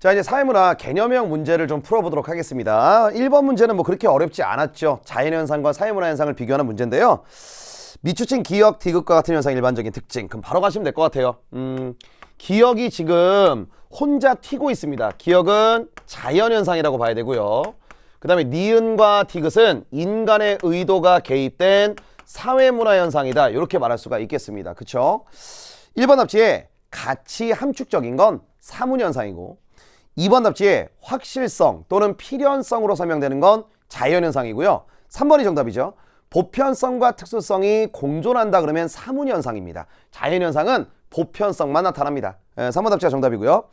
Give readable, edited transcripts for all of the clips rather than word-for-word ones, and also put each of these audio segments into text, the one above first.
자, 이제 사회문화 개념형 문제를 좀 풀어보도록 하겠습니다. 1번 문제는 뭐 그렇게 어렵지 않았죠. 자연현상과 사회문화 현상을 비교하는 문제인데요. 미추칭 기억, 디귿과 같은 현상의 일반적인 특징. 그럼 바로 가시면 될 것 같아요. 기억이 지금 혼자 튀고 있습니다. 기억은 자연현상이라고 봐야 되고요. 그 다음에 니은과 디귿은 인간의 의도가 개입된 사회문화 현상이다. 이렇게 말할 수가 있겠습니다. 그쵸? 1번 답지에 가치 함축적인 건 사문현상이고 2번 답지에 확실성 또는 필연성으로 설명되는 건 자연현상이고요. 3번이 정답이죠. 보편성과 특수성이 공존한다 그러면 사문현상입니다. 자연현상은 보편성만 나타납니다. 3번 답지가 정답이고요.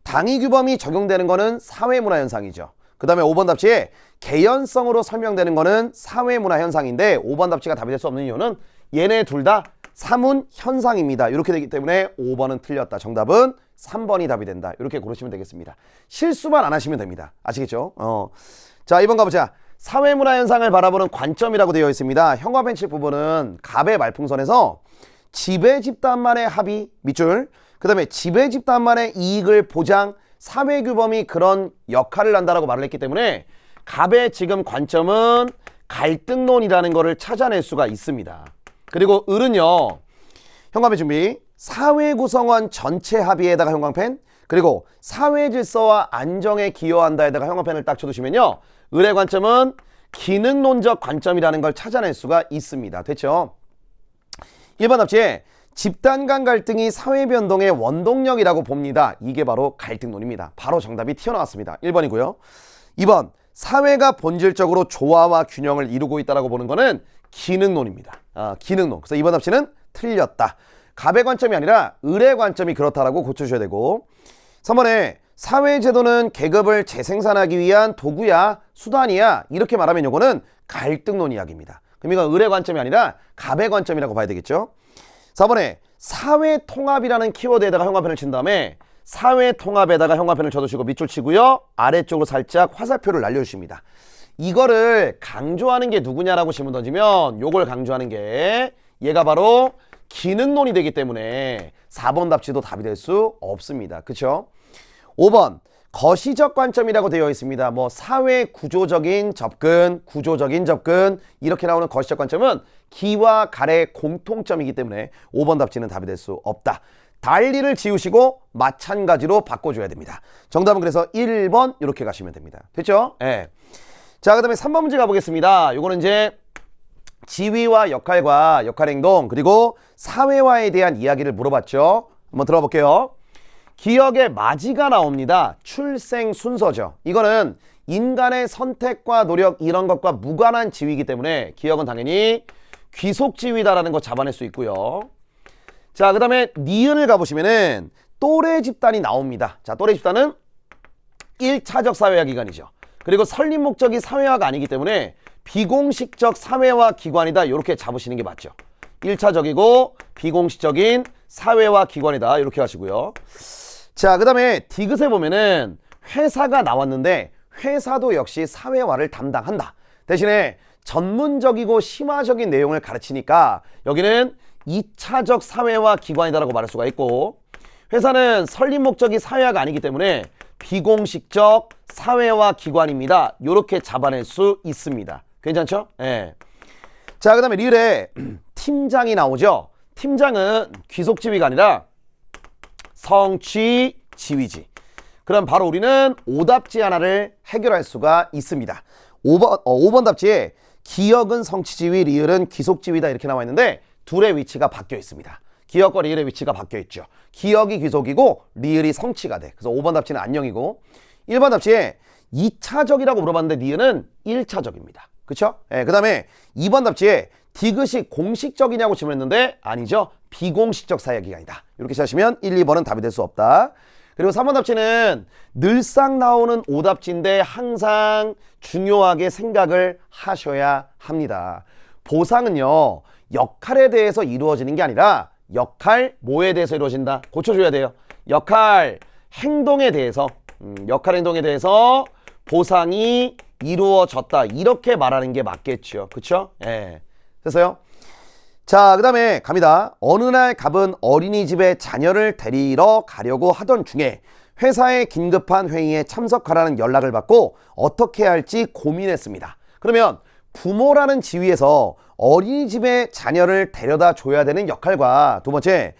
당위규범이 적용되는 거는 사회문화현상이죠. 그 다음에 5번 답지에 개연성으로 설명되는 거는 사회문화현상인데 5번 답지가 답이 될 수 없는 이유는 얘네 둘 다 사문현상입니다. 이렇게 되기 때문에 5번은 틀렸다. 정답은 3번이 답이 된다. 이렇게 고르시면 되겠습니다. 실수만 안 하시면 됩니다. 아시겠죠? 자, 2번 가보자. 사회문화 현상을 바라보는 관점이라고 되어 있습니다. 형과벤치 부분은 갑의 말풍선에서 지배집단만의 합의, 밑줄, 그 다음에 지배집단만의 이익을 보장, 사회규범이 그런 역할을 한다라고 말을 했기 때문에 갑의 지금 관점은 갈등론이라는 거를 찾아낼 수가 있습니다. 그리고 을은요, 형광펜 준비, 사회 구성원 전체 합의에다가 형광펜, 그리고 사회 질서와 안정에 기여한다에다가 형광펜을 딱 쳐두시면요, 을의 관점은 기능론적 관점이라는 걸 찾아낼 수가 있습니다. 됐죠? 1번 답지에 집단 간 갈등이 사회 변동의 원동력이라고 봅니다. 이게 바로 갈등론입니다. 바로 정답이 튀어나왔습니다. 1번이고요. 2번, 사회가 본질적으로 조화와 균형을 이루고 있다고 보는 거는 기능론입니다. 기능론. 그래서 2번 답지는 틀렸다. 갑의 관점이 아니라 을의 관점이 그렇다라고 고쳐주셔야 되고, 3번에 사회제도는 계급을 재생산하기 위한 도구야, 수단이야, 이렇게 말하면 요거는 갈등론 이야기입니다. 그럼 이건 을의 관점이 아니라 갑의 관점이라고 봐야 되겠죠. 4번에 사회통합이라는 키워드에다가 형광펜을 친 다음에 사회통합에다가 형광펜을 쳐두시고 밑줄 치고요, 아래쪽으로 살짝 화살표를 날려주십니다. 이거를 강조하는 게 누구냐라고 질문 던지면 요걸 강조하는 게 얘가 바로 기능론이 되기 때문에 4번 답지도 답이 될 수 없습니다. 그쵸? 5번 거시적 관점이라고 되어 있습니다. 뭐 사회 구조적인 접근, 구조적인 접근, 이렇게 나오는 거시적 관점은 기와 갈의 공통점이기 때문에 5번 답지는 답이 될 수 없다. 달리를 지우시고 마찬가지로 바꿔줘야 됩니다. 정답은 그래서 1번 이렇게 가시면 됩니다. 됐죠? 예. 자, 그 다음에 3번 문제 가보겠습니다. 요거는 이제 지위와 역할과 역할행동, 그리고 사회화에 대한 이야기를 물어봤죠. 한번 들어볼게요. 기억의 맞이가 나옵니다. 출생 순서죠. 이거는 인간의 선택과 노력 이런 것과 무관한 지위이기 때문에 기억은 당연히 귀속지위다라는 거 잡아낼 수 있고요. 자, 그 다음에 니은을 가보시면은 또래 집단이 나옵니다. 자, 또래 집단은 1차적 사회화 기관이죠. 그리고 설립 목적이 사회화가 아니기 때문에 비공식적 사회화 기관이다. 이렇게 잡으시는 게 맞죠. 1차적이고 비공식적인 사회화 기관이다. 이렇게 하시고요. 자, 그 다음에 디귿에 보면은 회사가 나왔는데 회사도 역시 사회화를 담당한다. 대신에 전문적이고 심화적인 내용을 가르치니까 여기는 2차적 사회화 기관이다라고 말할 수가 있고, 회사는 설립 목적이 사회화가 아니기 때문에 비공식적 사회화 기관입니다. 이렇게 잡아낼 수 있습니다. 괜찮죠? 예. 자, 그 다음에 리을에 팀장이 나오죠. 팀장은 귀속지위가 아니라 성취지위지. 그럼 바로 우리는 오답지 하나를 해결할 수가 있습니다. 5번 답지에 기억은 성취지위, 리을은 귀속지위다 이렇게 나와 있는데 둘의 위치가 바뀌어 있습니다. 기억과 리을의 위치가 바뀌어 있죠. 기억이 귀속이고 리을이 성취가 돼. 그래서 5번 답지는 안녕이고, 1번 답지에 2차적이라고 물어봤는데 니은은 1차적입니다. 그쵸? 예, 그 다음에 2번 답지에 디귿이 공식적이냐고 질문했는데 아니죠. 비공식적 사회기관이다. 이렇게 시작하시면 1, 2번은 답이 될 수 없다. 그리고 3번 답지는 늘상 나오는 오답지인데 항상 중요하게 생각을 하셔야 합니다. 보상은요, 역할에 대해서 이루어지는 게 아니라 역할 뭐에 대해서 이루어진다. 고쳐줘야 돼요. 역할 행동에 대해서, 역할 행동에 대해서 보상이 이루어졌다. 이렇게 말하는 게 맞겠죠. 그쵸? 예. 됐어요? 자, 그 다음에 갑니다. 어느 날 갑은 어린이집에 자녀를 데리러 가려고 하던 중에 회사의 긴급한 회의에 참석하라는 연락을 받고 어떻게 해야 할지 고민했습니다. 그러면 부모라는 지위에서 어린이집에 자녀를 데려다 줘야 되는 역할과 두 번째,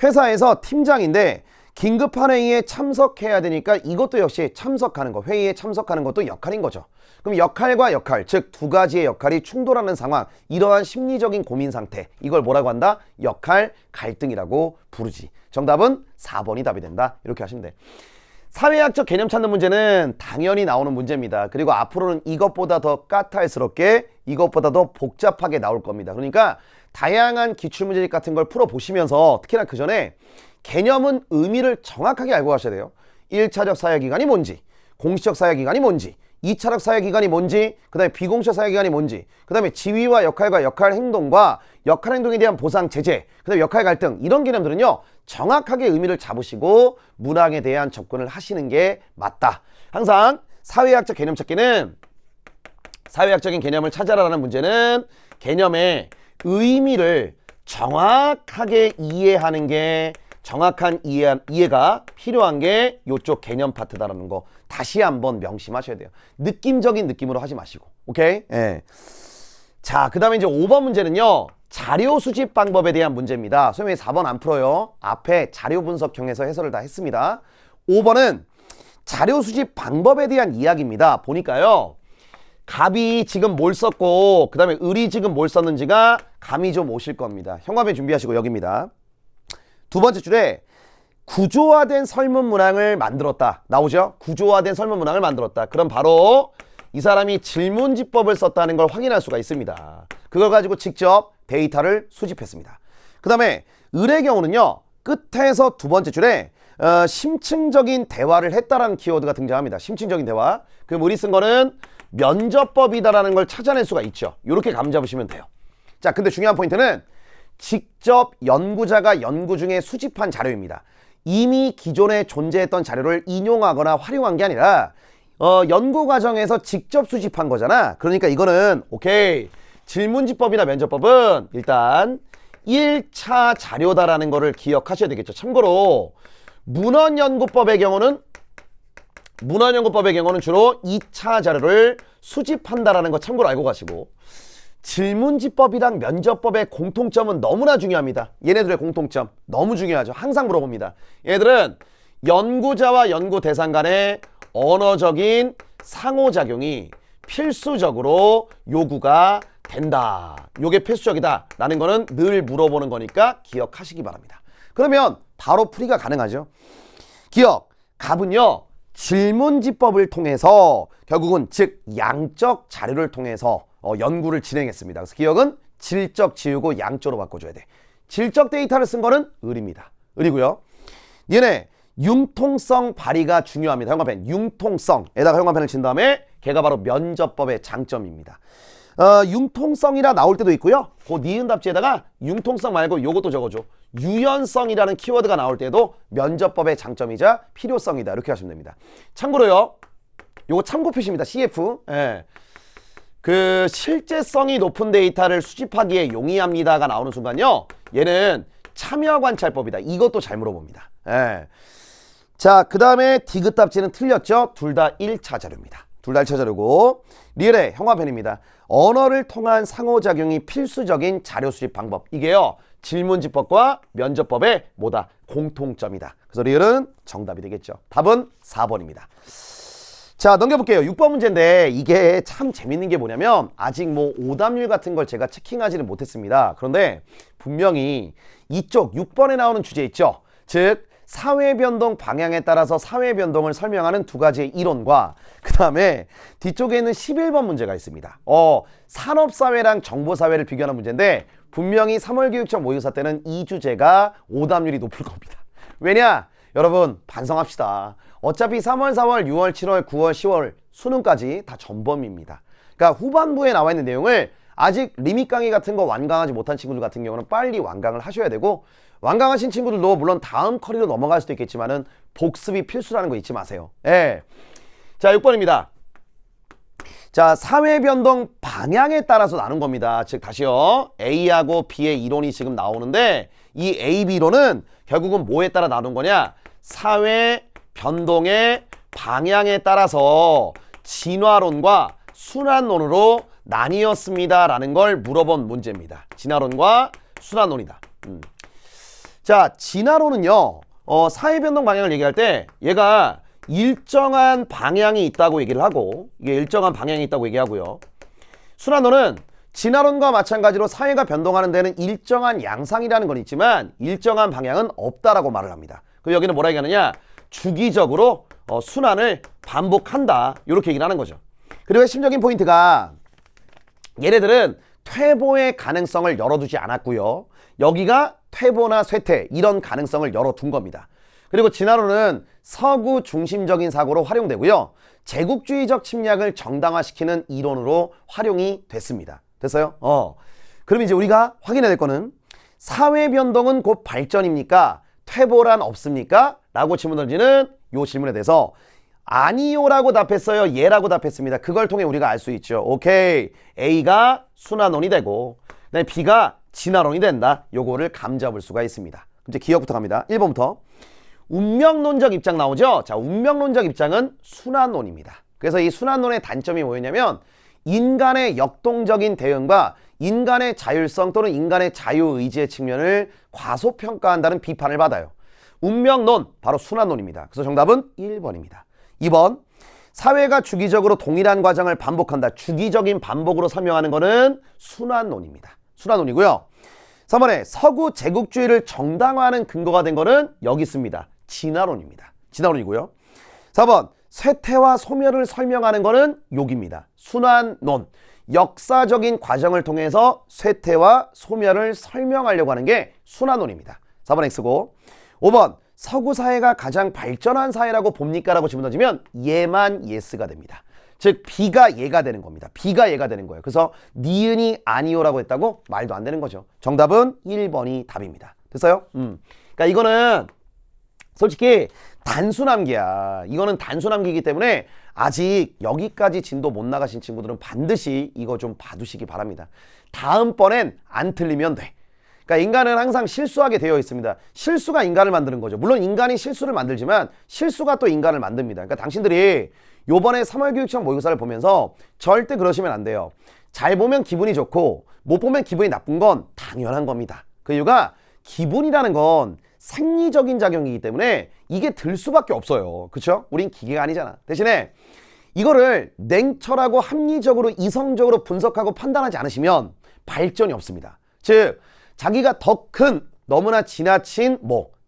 회사에서 팀장인데 긴급한 회의에 참석해야 되니까 이것도 역시 참석하는 거, 회의에 참석하는 것도 역할인 거죠. 그럼 역할과 역할, 즉 두 가지의 역할이 충돌하는 상황, 이러한 심리적인 고민 상태, 이걸 뭐라고 한다? 역할 갈등이라고 부르지. 정답은 4번이 답이 된다. 이렇게 하시면 돼. 사회학적 개념 찾는 문제는 당연히 나오는 문제입니다. 그리고 앞으로는 이것보다 더 까탈스럽게, 이것보다 더 복잡하게 나올 겁니다. 그러니까 다양한 기출문제집 같은 걸 풀어보시면서 특히나 그 전에 개념은 의미를 정확하게 알고 가셔야 돼요. 1차적 사회기관이 뭔지, 공식적 사회기관이 뭔지, 2차적 사회기관이 뭔지, 그 다음에 비공식 사회기관이 뭔지, 그 다음에 지위와 역할과 역할 행동과 역할 행동에 대한 보상 제재, 그 다음에 역할 갈등, 이런 개념들은요 정확하게 의미를 잡으시고 문항에 대한 접근을 하시는 게 맞다. 항상 사회학적 개념 찾기는, 사회학적인 개념을 찾아라라는 문제는 개념의 의미를 정확하게 이해하는 게, 정확한 이해가 필요한 게 이쪽 개념 파트다라는 거 다시 한번 명심하셔야 돼요. 느낌적인 느낌으로 하지 마시고. 오케이? 예. 자, 그 다음에 이제 5번 문제는요, 자료 수집 방법에 대한 문제입니다. 선생님이 4번 안 풀어요. 앞에 자료 분석형에서 해설을 다 했습니다. 5번은 자료 수집 방법에 대한 이야기입니다. 보니까요, 갑이 지금 뭘 썼고 그 다음에 을이 지금 뭘 썼는지가 감이 좀 오실 겁니다. 형광펜 준비하시고 여기입니다. 두 번째 줄에 구조화된 설문 문항을 만들었다. 나오죠? 구조화된 설문 문항을 만들었다. 그럼 바로 이 사람이 질문지법을 썼다는 걸 확인할 수가 있습니다. 그걸 가지고 직접 데이터를 수집했습니다. 그 다음에 을의 경우는요, 끝에서 두 번째 줄에 심층적인 대화를 했다라는 키워드가 등장합니다. 심층적인 대화. 그럼 을이 쓴 거는 면접법이다라는 걸 찾아낼 수가 있죠. 이렇게 감 잡으시면 돼요. 자, 근데 중요한 포인트는 직접 연구자가 연구 중에 수집한 자료입니다. 이미 기존에 존재했던 자료를 인용하거나 활용한 게 아니라 연구 과정에서 직접 수집한 거잖아. 그러니까 이거는 오케이, 질문지법이나 면접법은 일단 1차 자료다라는 거를 기억하셔야 되겠죠. 참고로 문헌연구법의 경우는 주로 2차 자료를 수집한다라는 거 참고로 알고 가시고, 질문지법이랑 면접법의 공통점은 너무나 중요합니다. 얘네들의 공통점 너무 중요하죠. 항상 물어봅니다. 얘들은 연구자와 연구 대상 간의 언어적인 상호작용이 필수적으로 요구가 된다. 요게 필수적이다 라는 거는 늘 물어보는 거니까 기억하시기 바랍니다. 그러면 바로 풀이가 가능하죠. 기억, 갑은요 질문지법을 통해서 결국은 즉 양적 자료를 통해서 연구를 진행했습니다. 그래서 기억은 질적 지우고 양조로 바꿔줘야 돼. 질적 데이터를 쓴 거는 을입니다. 을이고요. 얘네 융통성 발휘가 중요합니다. 형광펜 융통성에다가 형광펜을 친 다음에 걔가 바로 면접법의 장점입니다. 융통성이라 나올 때도 있고요. 그 니은 답지에다가 융통성 말고 요것도 적어줘. 유연성이라는 키워드가 나올 때도 면접법의 장점이자 필요성이다. 이렇게 하시면 됩니다. 참고로요, 요거 참고 표시입니다. CF. 예. 그 실제성이 높은 데이터를 수집하기에 용이합니다가 나오는 순간요, 얘는 참여관찰법이다. 이것도 잘 물어봅니다. 예. 자, 그 다음에 디귿답지는 틀렸죠. 둘 다 1차 자료입니다. 둘 다 1차 자료고, 리을의 형광펜입니다. 언어를 통한 상호작용이 필수적인 자료 수집 방법. 이게요 질문지법과 면접법의 뭐다? 공통점이다. 그래서 리을은 정답이 되겠죠. 답은 4번입니다. 자, 넘겨볼게요. 6번 문제인데 이게 참 재밌는 게 뭐냐면 아직 뭐 오답률 같은 걸 제가 체킹하지는 못했습니다. 그런데 분명히 이쪽 6번에 나오는 주제 있죠. 즉 사회변동 방향에 따라서 사회변동을 설명하는 두 가지의 이론과 그 다음에 뒤쪽에 있는 11번 문제가 있습니다. 산업사회랑 정보사회를 비교하는 문제인데 분명히 3월 교육청 모의고사 때는 이 주제가 오답률이 높을 겁니다. 왜냐? 여러분 반성합시다. 어차피 3월, 4월, 6월, 7월, 9월, 10월 수능까지 다 전범입니다. 그러니까 후반부에 나와 있는 내용을 아직 리밋 강의 같은 거 완강하지 못한 친구들 같은 경우는 빨리 완강을 하셔야 되고, 완강하신 친구들도 물론 다음 커리로 넘어갈 수도 있겠지만은 복습이 필수라는 거 잊지 마세요. 예. 자, 6번입니다. 자, 사회변동 방향에 따라서 나눈 겁니다. 즉 다시요, A하고 B의 이론이 지금 나오는데 이 A, B 이론은 결국은 뭐에 따라 나눈 거냐? 사회 변동의 방향에 따라서 진화론과 순환론으로 나뉘었습니다 라는 걸 물어본 문제입니다. 진화론과 순환론이다. 자, 진화론은요 사회변동 방향을 얘기할 때 얘가 일정한 방향이 있다고 얘기를 하고, 이게 일정한 방향이 있다고 얘기하고요. 순환론은 진화론과 마찬가지로 사회가 변동하는 데는 일정한 양상이라는 건 있지만 일정한 방향은 없다라고 말을 합니다. 그리고 여기는 뭐라 얘기하느냐, 주기적으로 순환을 반복한다, 이렇게 얘기를 하는 거죠. 그리고 핵심적인 포인트가 얘네들은 퇴보의 가능성을 열어두지 않았고요. 여기가 퇴보나 쇠퇴 이런 가능성을 열어둔 겁니다. 그리고 진화론은 서구 중심적인 사고로 활용되고요. 제국주의적 침략을 정당화시키는 이론으로 활용이 됐습니다. 됐어요? 그럼 이제 우리가 확인해야 될 거는 사회 변동은 곧 발전입니까? 퇴보란 없습니까? 라고 질문 던지는 이 질문에 대해서 아니요라고 답했어요? 예라고 답했습니다. 그걸 통해 우리가 알 수 있죠. 오케이. A가 순환론이 되고 그다음에 B가 진화론이 된다. 요거를 감잡을 수가 있습니다. 이제 기억부터 갑니다. 1번부터. 운명론적 입장 나오죠? 자, 운명론적 입장은 순환론입니다. 그래서 이 순환론의 단점이 뭐였냐면 인간의 역동적인 대응과 인간의 자율성 또는 인간의 자유의지의 측면을 과소평가한다는 비판을 받아요. 운명론, 바로 순환론입니다. 그래서 정답은 1번입니다. 2번, 사회가 주기적으로 동일한 과정을 반복한다. 주기적인 반복으로 설명하는 것은 순환론입니다. 순환론이고요. 3번에 서구 제국주의를 정당화하는 근거가 된 거는 여기 있습니다. 진화론입니다. 진화론이고요. 4번, 쇠퇴와 소멸을 설명하는 거는 여기입니다. 순환론. 역사적인 과정을 통해서 쇠퇴와 소멸을 설명하려고 하는 게 순환론입니다. 4번 X고. 5번, 서구 사회가 가장 발전한 사회라고 봅니까? 라고 질문 던지면 얘만 예스가 됩니다. 즉 B가 얘가 되는 겁니다. B가 얘가 되는 거예요. 그래서 니은이 아니요라고 했다고 말도 안 되는 거죠. 정답은 1번이 답입니다. 됐어요? 그러니까 이거는 솔직히 단순함기야. 이거는 단순함기이기 때문에 아직 여기까지 진도 못 나가신 친구들은 반드시 이거 좀 봐두시기 바랍니다. 다음번엔 안 틀리면 돼. 그러니까 인간은 항상 실수하게 되어 있습니다. 실수가 인간을 만드는 거죠. 물론 인간이 실수를 만들지만 실수가 또 인간을 만듭니다. 그러니까 당신들이 요번에 3월 교육청 모의고사를 보면서 절대 그러시면 안 돼요. 잘 보면 기분이 좋고 못 보면 기분이 나쁜 건 당연한 겁니다. 그 이유가 기분이라는 건 생리적인 작용이기 때문에 이게 들 수밖에 없어요. 그렇죠? 우린 기계가 아니잖아. 대신에 이거를 냉철하고 합리적으로 이성적으로 분석하고 판단하지 않으시면 발전이 없습니다. 즉 자기가 더 큰 너무나 지나친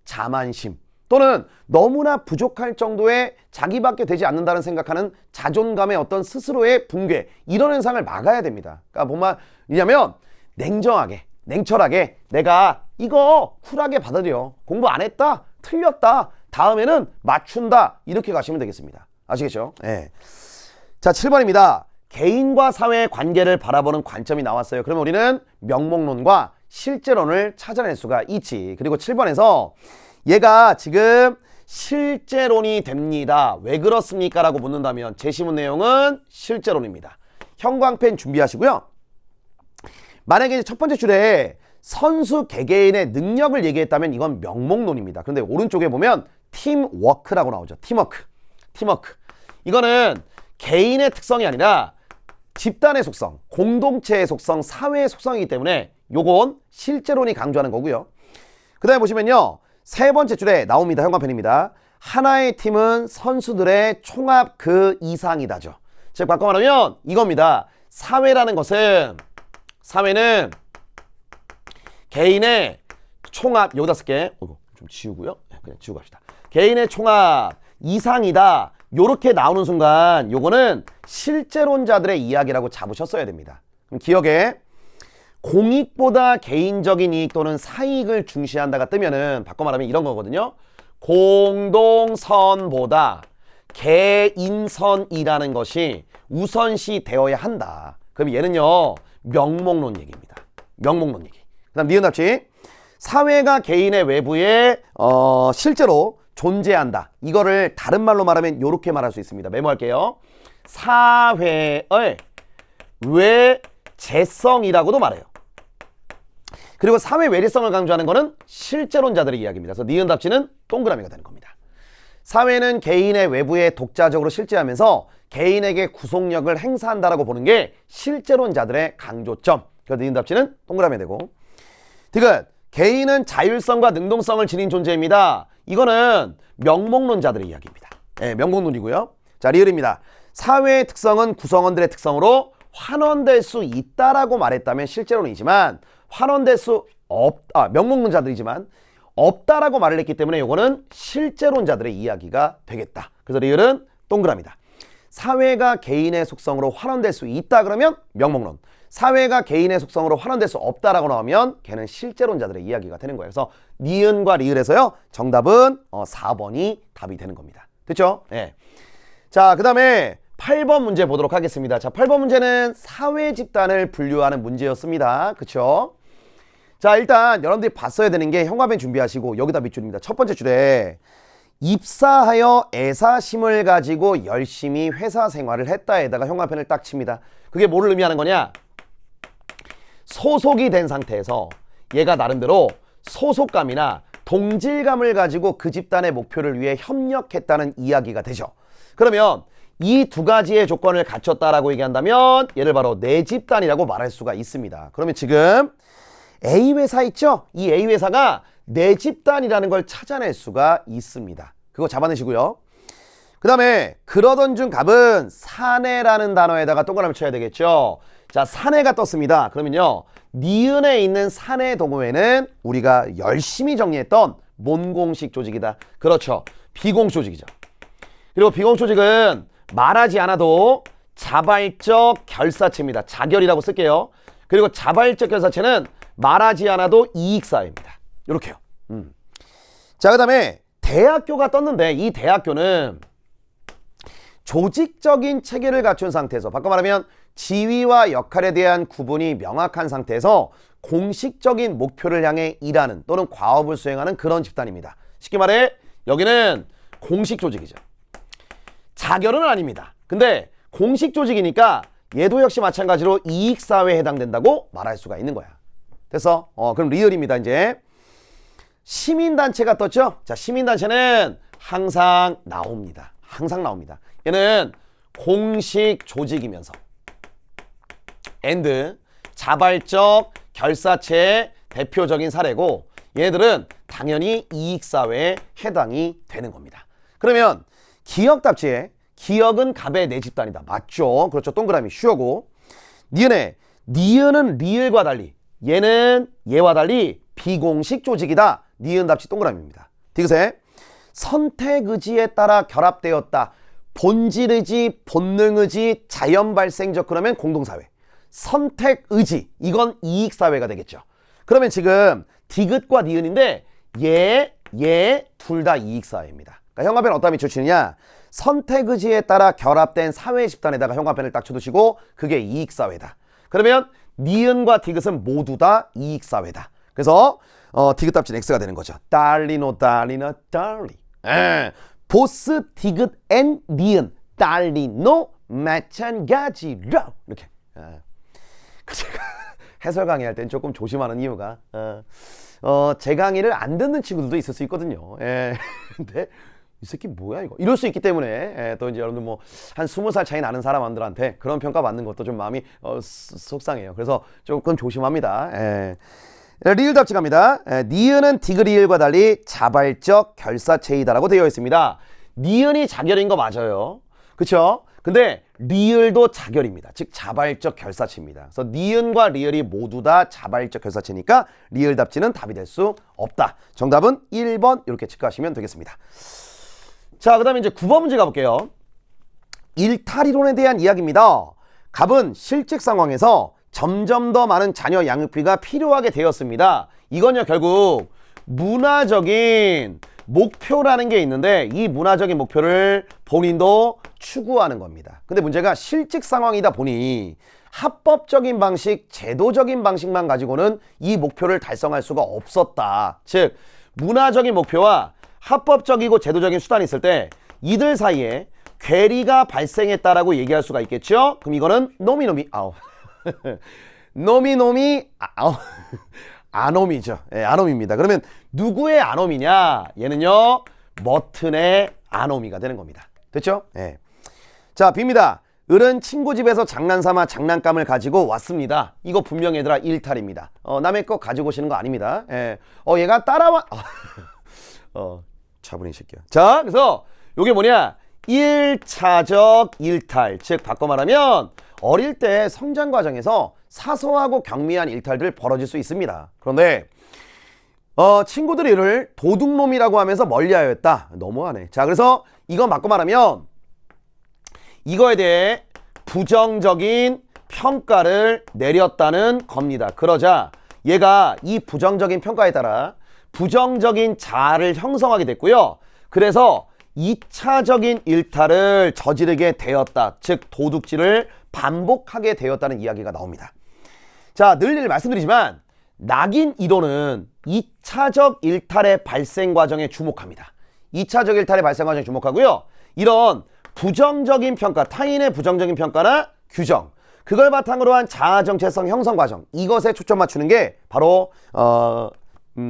자만심 또는 너무나 부족할 정도의 자기밖에 되지 않는다는 생각하는 자존감의 어떤 스스로의 붕괴, 이런 현상을 막아야 됩니다. 그러니까 뭐만 왜냐면 냉철하게 내가 이거 쿨하게 받아들여. 공부 안 했다? 틀렸다? 다음에는 맞춘다. 이렇게 가시면 되겠습니다. 아시겠죠? 네. 자, 7번입니다. 개인과 사회의 관계를 바라보는 관점이 나왔어요. 그러면 우리는 명목론과 실제론을 찾아낼 수가 있지. 그리고 7번에서 얘가 지금 실제론이 됩니다. 왜 그렇습니까? 라고 묻는다면 제시문 내용은 실제론입니다. 형광펜 준비하시고요. 만약에 첫 번째 줄에 선수 개개인의 능력을 얘기했다면 이건 명목론입니다. 그런데 오른쪽에 보면 팀워크라고 나오죠. 팀워크. 이거는 개인의 특성이 아니라 집단의 속성, 공동체의 속성, 사회의 속성이기 때문에 요건 실제론이 강조하는 거고요. 그 다음에 보시면요. 세 번째 줄에 나옵니다. 형광펜입니다. 하나의 팀은 선수들의 총합 그 이상이다죠. 즉 바꿔 말하면 이겁니다. 사회라는 것은, 사회는 개인의 총합, 여기다 쓸게. 좀 지우고요. 그냥 지우고 갑시다. 개인의 총합 이상이다. 요렇게 나오는 순간 요거는 실제론자들의 이야기라고 잡으셨어야 됩니다. 그럼 기억에 공익보다 개인적인 이익 또는 사익을 중시한다가 뜨면은 바꿔 말하면 이런 거거든요. 공동선보다 개인선이라는 것이 우선시 되어야 한다. 그럼 얘는요 명목론 얘기입니다. 명목론 얘기. 그 다음 니은 답지. 사회가 개인의 외부에 실제로 존재한다. 이거를 다른 말로 말하면 이렇게 말할 수 있습니다. 메모할게요. 사회의 외재성이라고도 말해요. 그리고 사회 외래성을 강조하는 것은 실제론자들의 이야기입니다. 그래서 니은 답지는 동그라미가 되는 겁니다. 사회는 개인의 외부에 독자적으로 실제하면서 개인에게 구속력을 행사한다라고 보는 게 실제론자들의 강조점. 그래서 니은 답지는 동그라미 되고. 디귿, 개인은 자율성과 능동성을 지닌 존재입니다. 이거는 명목론자들의 이야기입니다. 네, 명목론이고요. 자, 리을입니다. 사회의 특성은 구성원들의 특성으로 환원될 수 있다라고 말했다면 실제론이지만 환원될 수 명목론자들이지만 없다라고 말을 했기 때문에 이거는 실제론자들의 이야기가 되겠다. 그래서 리을은 동그라미다. 사회가 개인의 속성으로 환원될 수 있다 그러면 명목론, 사회가 개인의 속성으로 환원될 수 없다라고 나오면 걔는 실제론자들의 이야기가 되는 거예요. 그래서 니은과 리을에서요 정답은 4번이 답이 되는 겁니다. 됐죠? 네. 자, 그 다음에 8번 문제 보도록 하겠습니다. 자, 8번 문제는 사회 집단을 분류하는 문제였습니다. 그쵸? 자, 일단 여러분들이 봤어야 되는 게 형광펜 준비하시고 여기다 밑줄입니다. 첫 번째 줄에 입사하여 애사심을 가지고 열심히 회사 생활을 했다에다가 형광펜을 딱 칩니다. 그게 뭐를 의미하는 거냐? 소속이 된 상태에서 얘가 나름대로 소속감이나 동질감을 가지고 그 집단의 목표를 위해 협력했다는 이야기가 되죠. 그러면 이 두 가지의 조건을 갖췄다라고 얘기한다면 얘를 바로 내 집단이라고 말할 수가 있습니다. 그러면 지금 A회사 있죠? 이 A회사가 내 집단이라는 걸 찾아낼 수가 있습니다. 그거 잡아내시고요. 그 다음에 그러던 중 갑은 사내라는 단어에다가 동그라미 쳐야 되겠죠. 자, 사내가 떴습니다. 그러면요, 니은에 있는 사내 동호회는 우리가 열심히 정리했던 몬공식 조직이다. 그렇죠. 비공식 조직이죠. 그리고 비공식 조직은 말하지 않아도 자발적 결사체입니다. 자결이라고 쓸게요. 그리고 자발적 결사체는 말하지 않아도 이익사회입니다. 이렇게요. 자, 그 다음에 대학교가 떴는데 이 대학교는 조직적인 체계를 갖춘 상태에서, 바꿔 말하면 지위와 역할에 대한 구분이 명확한 상태에서 공식적인 목표를 향해 일하는 또는 과업을 수행하는 그런 집단입니다. 쉽게 말해 여기는 공식 조직이죠. 자결은 아닙니다. 근데 공식 조직이니까 얘도 역시 마찬가지로 이익사회에 해당된다고 말할 수가 있는 거야. 됐어? 그럼 리얼입니다. 이제 시민단체가 떴죠? 자, 시민단체는 항상 나옵니다. 항상 나옵니다. 얘는 공식 조직이면서 and 자발적 결사체의 대표적인 사례고 얘들은 당연히 이익사회에 해당이 되는 겁니다. 그러면 기억 답지에 기억은 갑의 내 집단이다. 맞죠? 그렇죠. 동그라미 쉬어고 니은은 리을과 달리 얘는 얘와 달리 비공식 조직이다. 니은 답지 동그라미입니다. 디귿에 선택의지에 따라 결합되었다. 본질의지, 본능의지, 자연발생적 그러면 공동사회. 선택의지, 이건 이익사회가 되겠죠. 그러면 지금 디귿과 니은인데 얘 둘 다 이익사회입니다. 그러니까 형광펜 어디다 밑줄치느냐? 선택의지에 따라 결합된 사회 집단에다가 형광펜을 딱 쳐두시고 그게 이익사회다. 그러면 니은과 디귿은 모두 다 이익사회다. 그래서 디귿 답지는 X가 되는 거죠. 달리노 달리나 달리. 보스 디귿 앤 니은 달리노 마찬가지로 이렇게. 제가 해설 강의할 땐 조금 조심하는 이유가 제 강의를 안 듣는 친구들도 있을 수 있거든요. 근데 이 새끼 뭐야 이거 이럴 수 있기 때문에 또 이제 여러분들 뭐 한 20살 차이 나는 사람들한테 그런 평가 받는 것도 좀 마음이 속상해요. 그래서 조금 조심합니다. 리을 답지 갑니다. 니은은 디귿리을과 달리 자발적 결사체이다라고 되어 있습니다. 니은이 자결인 거 맞아요. 그쵸? 근데 리을도 자결입니다. 즉 자발적 결사체입니다. 그래서 니은과 리을이 모두 다 자발적 결사체니까 리을 답지는 답이 될 수 없다. 정답은 1번 이렇게 체크하시면 되겠습니다. 자, 그 다음에 이제 9번 문제 가볼게요. 일탈이론에 대한 이야기입니다. 갑은 실직 상황에서 점점 더 많은 자녀 양육비가 필요하게 되었습니다. 이건요 결국 문화적인 목표라는 게 있는데 이 문화적인 목표를 본인도 추구하는 겁니다. 근데 문제가 실직 상황이다 보니 합법적인 방식, 제도적인 방식만 가지고는 이 목표를 달성할 수가 없었다. 즉 문화적인 목표와 합법적이고 제도적인 수단이 있을 때 이들 사이에 괴리가 발생했다라고 얘기할 수가 있겠죠. 그럼 이거는 아놈이죠. 아놈입니다. 그러면 누구의 아놈이냐? 얘는요 머튼의 아노미가 되는 겁니다. 됐죠? 예. 자, B입니다. 을은 친구 집에서 장난삼아 장난감을 가지고 왔습니다. 이거 분명 얘들아 일탈입니다. 남의 거 가지고 오시는 거 아닙니다. 예. 얘가 따라와 차분히 새끼야. 자, 그래서 요게 뭐냐? 1차적 일탈. 즉 바꿔 말하면 어릴 때 성장 과정에서 사소하고 경미한 일탈들 벌어질 수 있습니다. 그런데 친구들이 이를 도둑놈이라고 하면서 멀리하였다. 너무하네. 자, 그래서 이거 바꿔 말하면 이거에 대해 부정적인 평가를 내렸다는 겁니다. 그러자 얘가 이 부정적인 평가에 따라 부정적인 자아를 형성하게 됐고요. 그래서 2차적인 일탈을 저지르게 되었다. 즉 도둑질을 반복하게 되었다는 이야기가 나옵니다. 자, 늘 말씀드리지만 낙인 이론은 2차적 일탈의 발생 과정에 주목합니다. 2차적 일탈의 발생 과정에 주목하고요. 이런 부정적인 평가, 타인의 부정적인 평가나 규정, 그걸 바탕으로 한 자아 정체성 형성 과정, 이것에 초점 맞추는 게 바로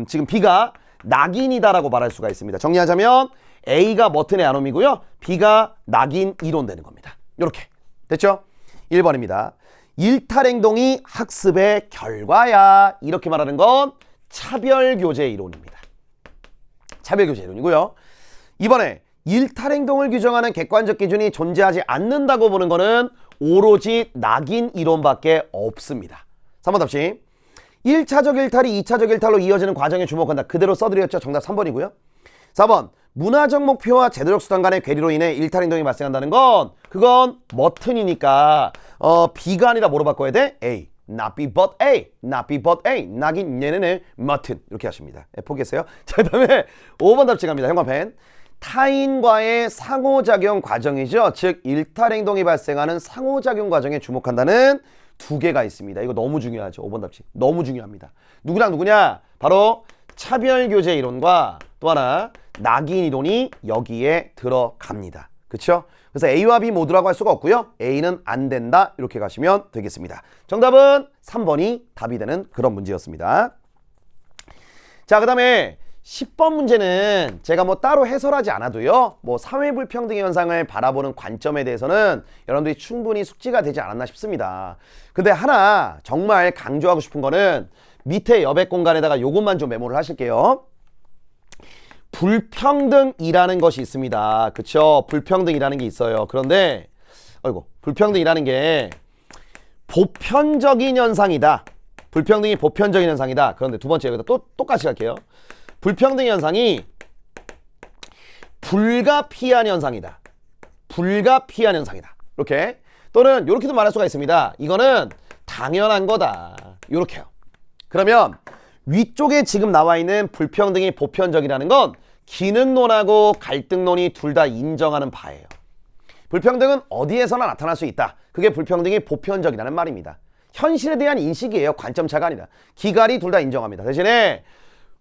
지금 B가 낙인이다라고 말할 수가 있습니다. 정리하자면 A가 머튼의 아놈이고요. B가 낙인 이론 되는 겁니다. 이렇게 됐죠? 1번입니다. 일탈 행동이 학습의 결과야. 이렇게 말하는 건 차별교제 이론입니다. 차별교제 이론이고요. 이번에 일탈 행동을 규정하는 객관적 기준이 존재하지 않는다고 보는 거는 오로지 낙인 이론밖에 없습니다. 3번 답시 1차적 일탈이 2차적 일탈로 이어지는 과정에 주목한다. 그대로 써드렸죠. 정답 3번이고요. 4번 문화적 목표와 제도적 수단 간의 괴리로 인해 일탈 행동이 발생한다는 건 그건 머튼이니까 B가 아니라 뭐로 바꿔야 돼? A. Not B but A. Not B but A. 낙인 얘네는 머튼. 이렇게 하십니다. 포기했어요. 자, 그 다음에 5번 답지 갑니다. 형광펜. 타인과의 상호작용 과정이죠. 즉 일탈 행동이 발생하는 상호작용 과정에 주목한다는 두 개가 있습니다. 이거 너무 중요하죠. 5번 답지. 너무 중요합니다. 누구랑 누구냐? 바로 차별교제 이론과 또 하나 낙인 이론이 여기에 들어갑니다. 그렇죠? 그래서 A와 B 모두라고 할 수가 없고요. A는 안 된다. 이렇게 가시면 되겠습니다. 정답은 3번이 답이 되는 그런 문제였습니다. 자, 그 다음에 10번 문제는 제가 뭐 따로 해설하지 않아도요. 뭐 사회불평등의 현상을 바라보는 관점에 대해서는 여러분들이 충분히 숙지가 되지 않았나 싶습니다. 근데 하나 정말 강조하고 싶은 거는 밑에 여백 공간에다가 요것만 좀 메모를 하실게요. 불평등이라는 것이 있습니다. 그쵸? 불평등이라는 게 있어요. 그런데 불평등이라는 게 보편적인 현상이다. 불평등이 보편적인 현상이다. 그런데 두 번째 여기다 또 똑같이 할게요. 불평등 현상이 불가피한 현상이다. 불가피한 현상이다. 이렇게 또는 이렇게도 말할 수가 있습니다. 이거는 당연한 거다. 이렇게요. 그러면 위쪽에 지금 나와 있는 불평등이 보편적이라는 건 기능론하고 갈등론이 둘 다 인정하는 바예요. 불평등은 어디에서나 나타날 수 있다. 그게 불평등이 보편적이라는 말입니다. 현실에 대한 인식이에요. 관점 차가 아니라. 기갈이 둘 다 인정합니다. 대신에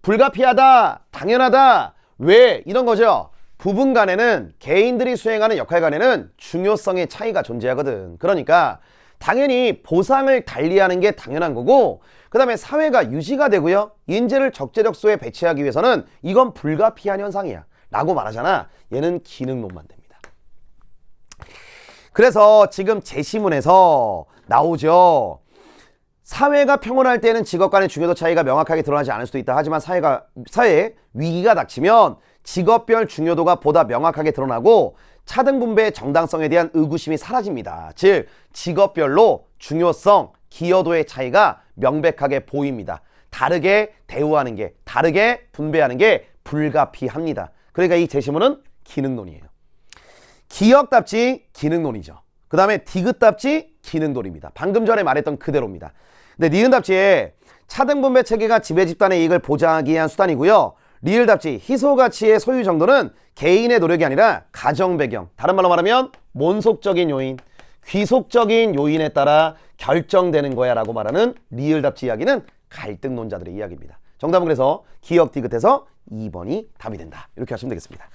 불가피하다, 당연하다, 왜? 이런 거죠. 부분 간에는 개인들이 수행하는 역할 간에는 중요성의 차이가 존재하거든. 그러니까 당연히 보상을 달리하는 게 당연한 거고 그 다음에 사회가 유지가 되고요. 인재를 적재적소에 배치하기 위해서는 이건 불가피한 현상이야 라고 말하잖아. 얘는 기능론만 됩니다. 그래서 지금 제시문에서 나오죠. 사회가 평온할 때는 직업 간의 중요도 차이가 명확하게 드러나지 않을 수도 있다. 하지만 사회에 위기가 닥치면 직업별 중요도가 보다 명확하게 드러나고 차등 분배의 정당성에 대한 의구심이 사라집니다. 즉 직업별로 중요성, 기여도의 차이가 명백하게 보입니다. 다르게 대우하는 게, 다르게 분배하는 게 불가피합니다. 그러니까 이 제시문은 기능론이에요. 기역답지 기능론이죠. 그 다음에 디귿답지 기능론입니다. 방금 전에 말했던 그대로입니다. 근데 니은답지에 차등 분배 체계가 지배 집단의 이익을 보장하기 위한 수단이고요. 리을답지 희소가치의 소유 정도는 개인의 노력이 아니라 가정 배경, 다른 말로 말하면 몬속적인 요인, 귀속적인 요인에 따라 결정되는 거야 라고 말하는 리을답지 이야기는 갈등론자들의 이야기입니다. 정답은 그래서 기역 디귿해서 2번이 답이 된다. 이렇게 하시면 되겠습니다.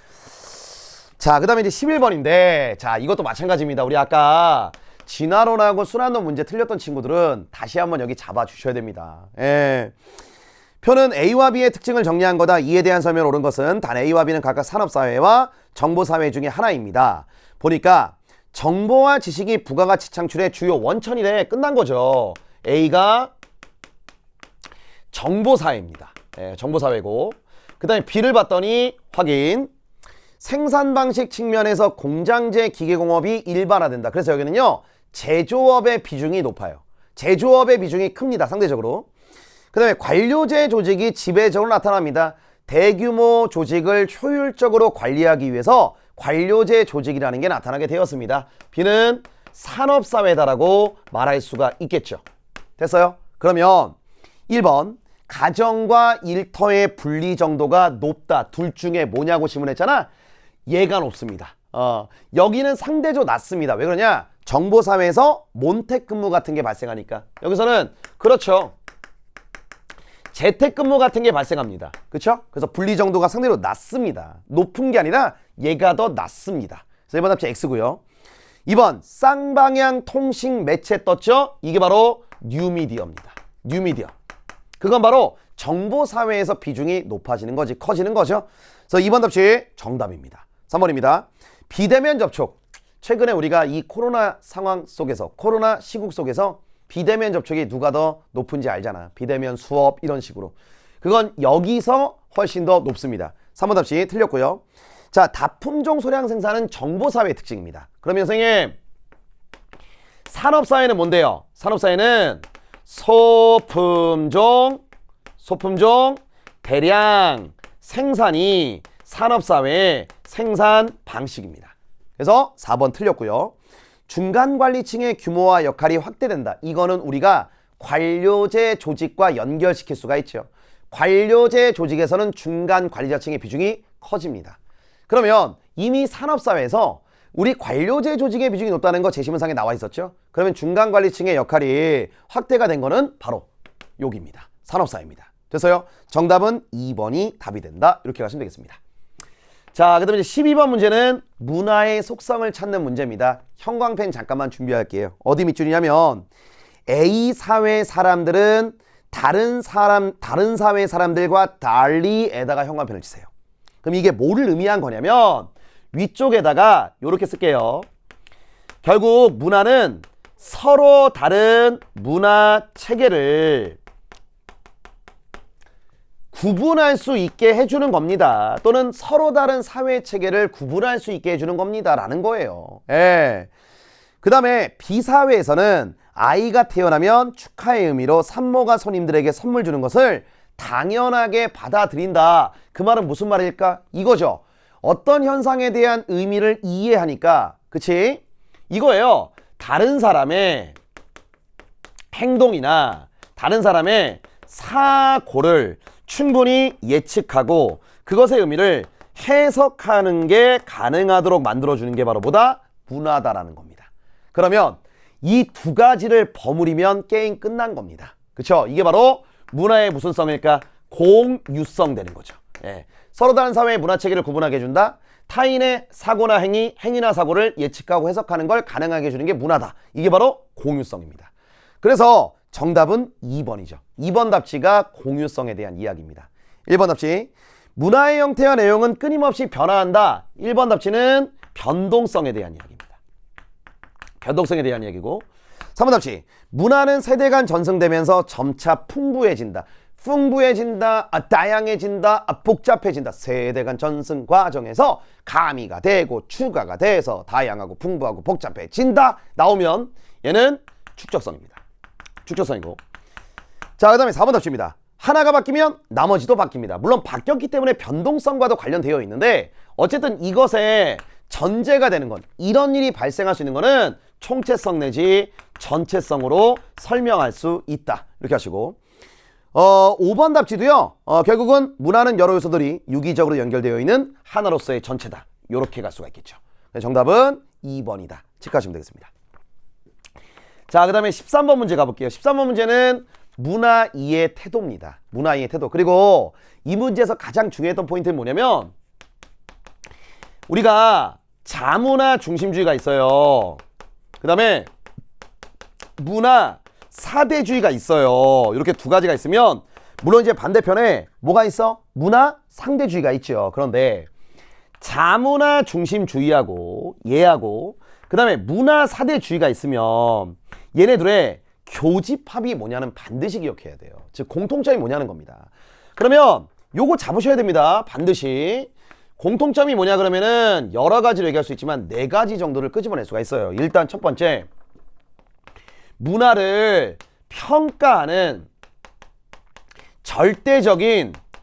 자, 그 다음에 이제 11번인데 자, 이것도 마찬가지입니다. 우리 아까 진화론하고 순환론 문제 틀렸던 친구들은 다시 한번 여기 잡아주셔야 됩니다. 예. 표는 A와 B의 특징을 정리한 거다. 이에 대한 설명을 옳은 것은 단 A와 B는 각각 산업사회와 정보사회 중에 하나입니다. 보니까 정보와 지식이 부가가치 창출의 주요 원천이래. 끝난 거죠. A가 정보사회입니다. 예, 정보사회고, 그 다음에 B를 봤더니 확인. 생산방식 측면에서 공장제 기계공업이 일반화된다. 그래서 여기는요, 제조업의 비중이 높아요. 제조업의 비중이 큽니다. 상대적으로. 그 다음에 관료제 조직이 지배적으로 나타납니다. 대규모 조직을 효율적으로 관리하기 위해서 관료제 조직이라는 게 나타나게 되었습니다. B는 산업사회다라고 말할 수가 있겠죠. 됐어요? 그러면 1번 가정과 일터의 분리 정도가 높다. 둘 중에 뭐냐고 질문했잖아. 얘가 높습니다. 여기는 상대적으로 낮습니다. 왜 그러냐? 정보사회에서 몬택근무 같은 게 발생하니까. 여기서는 그렇죠. 재택근무 같은 게 발생합니다. 그렇죠? 그래서 분리 정도가 상대로 낮습니다. 높은 게 아니라 얘가 더 낮습니다. 그래서 1번 답지 X고요. 2번 쌍방향 통신 매체 떴죠? 이게 바로 뉴미디어입니다. 뉴미디어. 그건 바로 정보사회에서 비중이 높아지는 거지, 커지는 거죠. 그래서 2번 답지 정답입니다. 3번입니다. 비대면 접촉. 최근에 우리가 이 코로나 상황 속에서, 코로나 시국 속에서 비대면 접촉이 누가 더 높은지 알잖아. 비대면 수업 이런 식으로. 그건 여기서 훨씬 더 높습니다. 3번 답시 틀렸고요. 자, 다품종 소량 생산은 정보사회의 특징입니다. 그러면 선생님, 산업사회는 뭔데요? 산업사회는 소품종 대량 생산이 산업사회의 생산 방식입니다. 그래서 4번 틀렸고요. 중간관리층의 규모와 역할이 확대된다. 이거는 우리가 관료제 조직과 연결시킬 수가 있죠. 관료제 조직에서는 중간관리자층의 비중이 커집니다. 그러면 이미 산업사회에서 우리 관료제 조직의 비중이 높다는 거 제시문상에 나와 있었죠. 그러면 중간관리층의 역할이 확대가 된 거는 바로 여기입니다. 산업사회입니다. 됐어요? 정답은 2번이 답이 된다. 이렇게 가시면 되겠습니다. 자, 그 다음에 이제 12번 문제는 문화의 속성을 찾는 문제입니다. 형광펜 잠깐만 준비할게요. 어디 밑줄이냐면 A 사회 사람들은 다른 사회 사람들과 달리에다가 형광펜을 치세요. 그럼 이게 뭐를 의미한 거냐면 위쪽에다가 이렇게 쓸게요. 결국 문화는 서로 다른 문화 체계를 구분할 수 있게 해주는 겁니다. 또는 서로 다른 사회 체계를 구분할 수 있게 해주는 겁니다. 라는 거예요. 예. 그 다음에 B사회에서는 아이가 태어나면 축하의 의미로 산모가 손님들에게 선물 주는 것을 당연하게 받아들인다. 그 말은 무슨 말일까? 이거죠. 어떤 현상에 대한 의미를 이해하니까, 그치? 이거예요. 다른 사람의 행동이나 다른 사람의 사고를 충분히 예측하고 그것의 의미를 해석하는 게 가능하도록 만들어주는 게 바로 뭐다? 문화다라는 겁니다. 그러면 이 두 가지를 버무리면 게임 끝난 겁니다. 그쵸? 이게 바로 문화의 무슨 성일까? 공유성 되는 거죠. 예. 서로 다른 사회의 문화체계를 구분하게 해준다. 타인의 사고나 행위나 사고를 예측하고 해석하는 걸 가능하게 해주는 게 문화다. 이게 바로 공유성입니다. 그래서 정답은 2번이죠. 2번 답지가 공유성에 대한 이야기입니다. 1번 답지 문화의 형태와 내용은 끊임없이 변화한다. 1번 답지는 변동성에 대한 이야기입니다. 변동성에 대한 이야기고 3번 답지 문화는 세대 간 전승되면서 점차 풍부해진다. 다양해진다, 복잡해진다. 세대 간 전승 과정에서 가미가 되고 추가가 돼서 다양하고 풍부하고 복잡해진다. 나오면 얘는 축적성입니다. 축적성이고. 자, 그 다음에 4번 답지입니다. 하나가 바뀌면 나머지도 바뀝니다. 물론 바뀌었기 때문에 변동성과도 관련되어 있는데 어쨌든 이것에 전제가 되는 건 이런 일이 발생할 수 있는 거는 총체성 내지 전체성으로 설명할 수 있다. 이렇게 하시고 5번 답지도요. 결국은 문화는 여러 요소들이 유기적으로 연결되어 있는 하나로서의 전체다. 이렇게 갈 수가 있겠죠. 정답은 2번이다. 체크하시면 되겠습니다. 자, 그 다음에 13번 문제 가볼게요. 13번 문제는 문화 이해 태도입니다. 문화 이해 태도. 그리고 이 문제에서 가장 중요했던 포인트는 뭐냐면 우리가 자문화 중심주의가 있어요. 그 다음에 문화 사대주의가 있어요. 이렇게 두 가지가 있으면 물론 이제 반대편에 뭐가 있어? 문화 상대주의가 있죠. 그런데 자문화 중심주의하고 얘하고 그 다음에 문화 사대주의가 있으면 얘네들의 교집합이 뭐냐는 반드시 기억해야 돼요. 즉 공통점이 뭐냐는 겁니다. 그러면 요거 잡으셔야 됩니다. 반드시. 공통점이 뭐냐 그러면은 여러 가지로 얘기할 수 있지만 4가지 정도를 끄집어낼 수가 있어요. 일단 첫 번째, 문화를 평가하는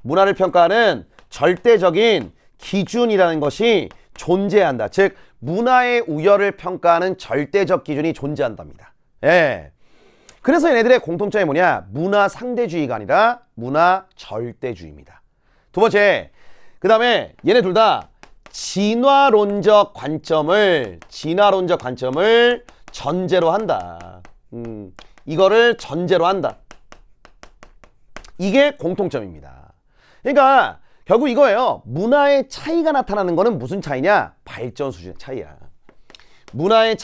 문화를 평가하는 절대적인 기준이라는 것이 존재한다. 즉 문화의 우열을 평가하는 절대적 기준이 존재한답니다. 예. 그래서 얘네들의 공통점이 뭐냐? 문화 상대주의가 아니라 문화 절대주의입니다. 두 번째, 그 다음에 얘네 둘 다 진화론적 관점을 전제로 한다. 이거를 전제로 한다. 이게 공통점입니다. 그러니까 결국 이거예요. 문화의 차이가 나타나는 거는 무슨 차이냐? 발전 수준의 차이야. 문화의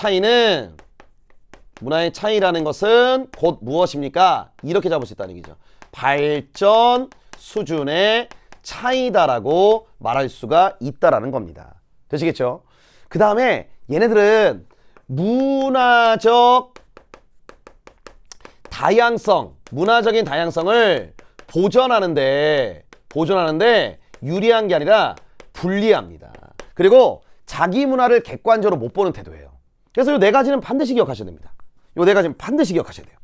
차이라는 것은 곧 무엇입니까? 이렇게 잡을 수 있다는 얘기죠. 발전 수준의 차이다라고 말할 수가 있다라는 겁니다. 되시겠죠? 그 다음에 얘네들은 문화적인 다양성을 보존하는데 유리한 게 아니라 불리합니다. 그리고 자기 문화를 객관적으로 못 보는 태도예요. 그래서 이 4가지는 반드시 기억하셔야 됩니다. 이 4가지는 반드시 기억하셔야 돼요.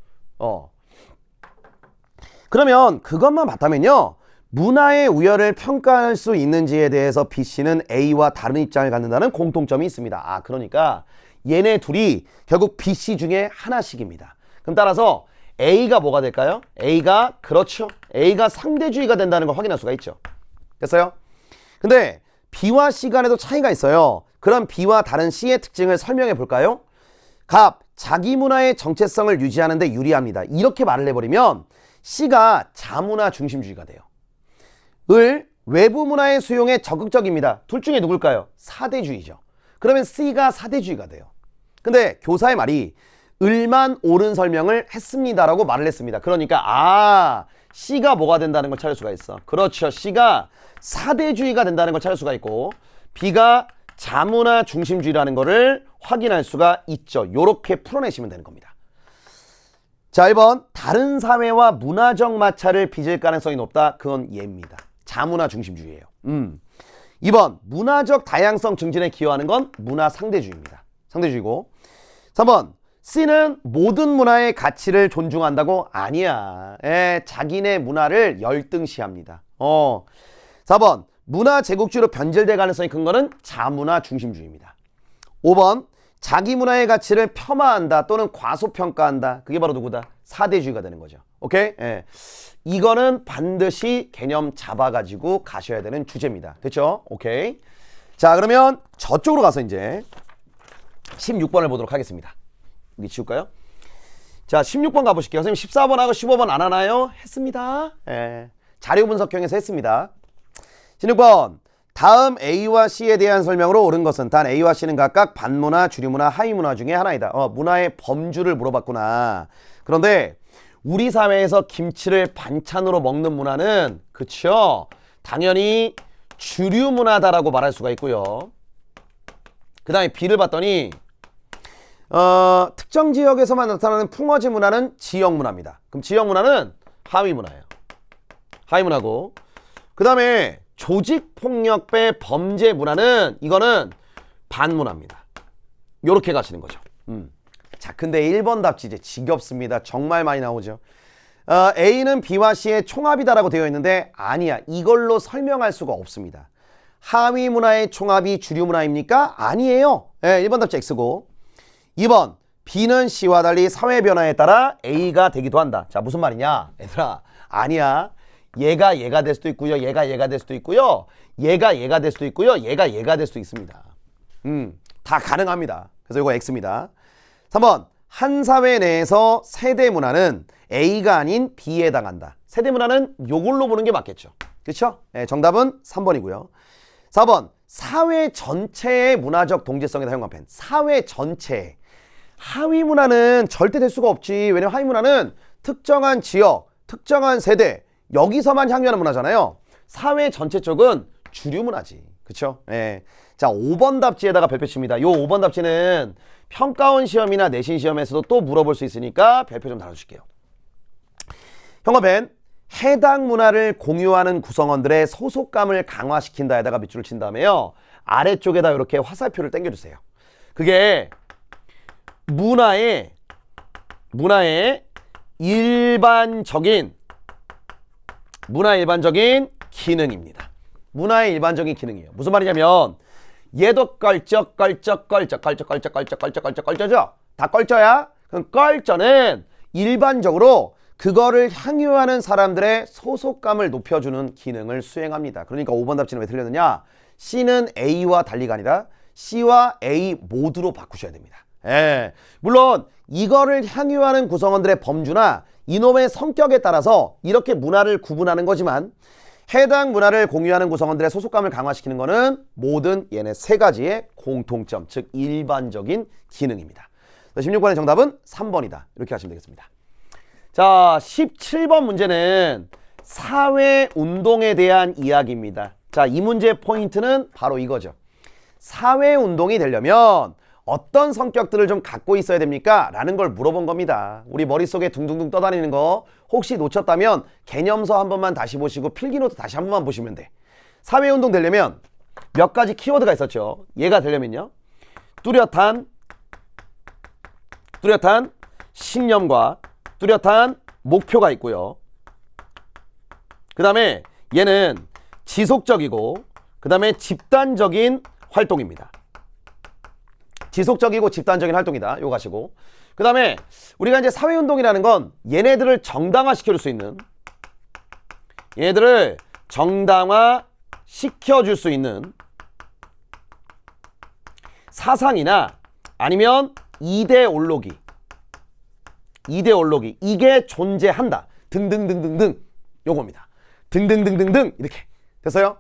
그러면 그것만 봤다면요. 문화의 우열을 평가할 수 있는지에 대해서 B씨는 A와 다른 입장을 갖는다는 공통점이 있습니다. 그러니까 얘네 둘이 결국 B씨 중에 하나씩입니다. 그럼 따라서 A가 뭐가 될까요? A가 상대주의가 된다는 걸 확인할 수가 있죠. 됐어요? 근데 B와 C 간에도 차이가 있어요. 그럼 B와 다른 C의 특징을 설명해 볼까요? 자기 문화의 정체성을 유지하는 데 유리합니다. 이렇게 말을 해버리면 C가 자문화 중심주의가 돼요. 외부 문화의 수용에 적극적입니다. 둘 중에 누굴까요? 사대주의죠. 그러면 C가 사대주의가 돼요. 근데 교사의 말이 을만 옳은 설명을 했습니다라고 말을 했습니다. 그러니까 C가 뭐가 된다는 걸 찾을 수가 있어. 그렇죠. C가 사대주의가 된다는 걸 찾을 수가 있고 B가 자문화 중심주의라는 거를 확인할 수가 있죠. 요렇게 풀어내시면 되는 겁니다. 자, 1번 다른 사회와 문화적 마찰을 빚을 가능성이 높다. 그건 얘입니다. 자문화 중심주의예요. 2번 문화적 다양성 증진에 기여하는 건 문화 상대주의입니다. 상대주의고. 3번 C는 모든 문화의 가치를 존중한다고? 아니야. 자기네 문화를 열등시합니다. 4번 문화 제국주의로 변질될 가능성이 큰 거는 자문화 중심주의입니다. 5번 자기 문화의 가치를 폄하한다 또는 과소평가한다. 그게 바로 누구다? 사대주의가 되는 거죠. 오케이? 이거는 반드시 개념 잡아가지고 가셔야 되는 주제입니다. 됐죠? 오케이. 자, 그러면 저쪽으로 가서 이제 16번을 보도록 하겠습니다. 여기 지울까요? 자, 16번 가보실게요. 선생님 14번하고 15번 안 하나요? 했습니다. 자료 분석형에서 했습니다. 16번 다음 A와 C에 대한 설명으로 옳은 것은 단 A와 C는 각각 반문화, 주류문화, 하위문화 중에 하나이다. 문화의 범주를 물어봤구나. 그런데 우리 사회에서 김치를 반찬으로 먹는 문화는 그쵸? 당연히 주류문화다라고 말할 수가 있고요. 그 다음에 B를 봤더니 특정 지역에서만 나타나는 풍어지 문화는 지역문화입니다. 그럼 지역문화는 하위문화예요. 하위문화고 그 다음에 조직폭력배 범죄 문화는 이거는 반문화입니다. 요렇게 가시는 거죠. 자, 근데 1번 답지 이제 지겹습니다. 정말 많이 나오죠. A는 B와 C의 총합이다라고 되어 있는데 아니야. 이걸로 설명할 수가 없습니다. 하위 문화의 총합이 주류 문화입니까? 아니에요. 1번 답지 X고 2번 B는 C와 달리 사회 변화에 따라 A가 되기도 한다. 자, 무슨 말이냐? 얘들아, 아니야. 얘가 될 수도 있고요. 얘가 될 수도 있고요. 얘가 될 수도 있고요. 얘가 될 수도 있습니다. 다 가능합니다. 그래서 이거 X입니다. 3번 한 사회 내에서 세대 문화는 A가 아닌 B에 해당한다. 세대 문화는 요걸로 보는 게 맞겠죠. 그렇죠? 정답은 3번이고요. 4번 사회 전체의 문화적 동질성에 사용한 펜. 사회 전체. 하위 문화는 절대 될 수가 없지. 왜냐면 하위 문화는 특정한 지역, 특정한 세대 여기서만 향유하는 문화잖아요. 사회 전체 쪽은 주류 문화지. 그쵸? 예. 자, 5번 답지에다가 별표 칩니다. 요 5번 답지는 평가원 시험이나 내신 시험에서도 또 물어볼 수 있으니까 별표 좀 달아주실게요. 형어벤 해당 문화를 공유하는 구성원들의 소속감을 강화시킨다에다가 밑줄을 친 다음에요. 아래쪽에다 이렇게 화살표를 당겨주세요. 그게 문화의 일반적인 기능입니다. 문화의 일반적인 기능이에요. 무슨 말이냐면 얘도 껄쩍 죠. 다 껄쩍야. 그럼 껄쩍는 일반적으로 그거를 향유하는 사람들의 소속감을 높여주는 기능을 수행합니다. 그러니까 5번 답지는 왜 틀렸느냐? C는 A와 달리가 아니라 C와 A 모두로 바꾸셔야 됩니다. 예. 물론 이거를 향유하는 구성원들의 범주나 이놈의 성격에 따라서 이렇게 문화를 구분하는 거지만 해당 문화를 공유하는 구성원들의 소속감을 강화시키는 거는 모든 얘네 세 가지의 공통점, 즉 일반적인 기능입니다. 16번의 정답은 3번이다. 이렇게 하시면 되겠습니다. 자, 17번 문제는 사회운동에 대한 이야기입니다. 자, 이 문제의 포인트는 바로 이거죠. 사회운동이 되려면 어떤 성격들을 좀 갖고 있어야 됩니까? 라는 걸 물어본 겁니다. 우리 머릿속에 둥둥둥 떠다니는 거 혹시 놓쳤다면 개념서 한 번만 다시 보시고 필기노트 다시 한 번만 보시면 돼. 사회운동 되려면 몇 가지 키워드가 있었죠. 얘가 되려면요. 뚜렷한 신념과 뚜렷한 목표가 있고요. 그 다음에 얘는 지속적이고 그 다음에 집단적인 활동입니다. 지속적이고 집단적인 활동이다. 요거 하시고. 그 다음에 우리가 이제 사회운동이라는 건 얘네들을 정당화시켜줄 수 있는, 얘네들을 정당화시켜줄 수 있는 사상이나 아니면 이데올로기 이게 존재한다. 등등등등등 요겁니다. 등등등등등 이렇게 됐어요?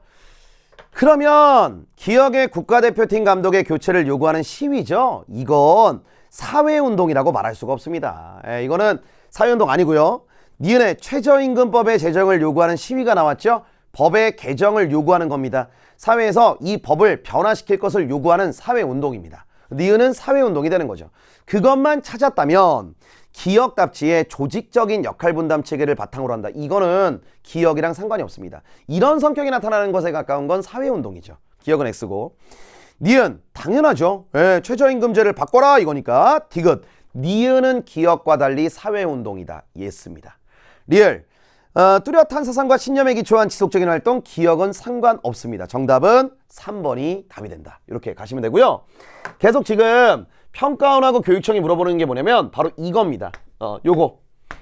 그러면 기업의 국가대표팀 감독의 교체를 요구하는 시위죠. 이건 사회운동이라고 말할 수가 없습니다. 이거는 사회운동 아니고요. 니은의 최저임금법의 제정을 요구하는 시위가 나왔죠. 법의 개정을 요구하는 겁니다. 사회에서 이 법을 변화시킬 것을 요구하는 사회운동입니다. 니은은 사회운동이 되는 거죠. 그것만 찾았다면 기억답지의 조직적인 역할분담 체계를 바탕으로 한다. 이거는 기억이랑 상관이 없습니다. 이런 성격이 나타나는 것에 가까운 건 사회운동이죠. 기억은 X고. 니은 당연하죠. 최저임금제를 바꿔라 이거니까 디귿. 니은은 기억과 달리 사회운동이다. 예스입니다. 리을 뚜렷한 사상과 신념에 기초한 지속적인 활동, 기억은 상관없습니다. 정답은 3번이 답이 된다. 이렇게 가시면 되고요. 계속 지금 평가원하고 교육청이 물어보는 게 뭐냐면 바로 이겁니다. 요거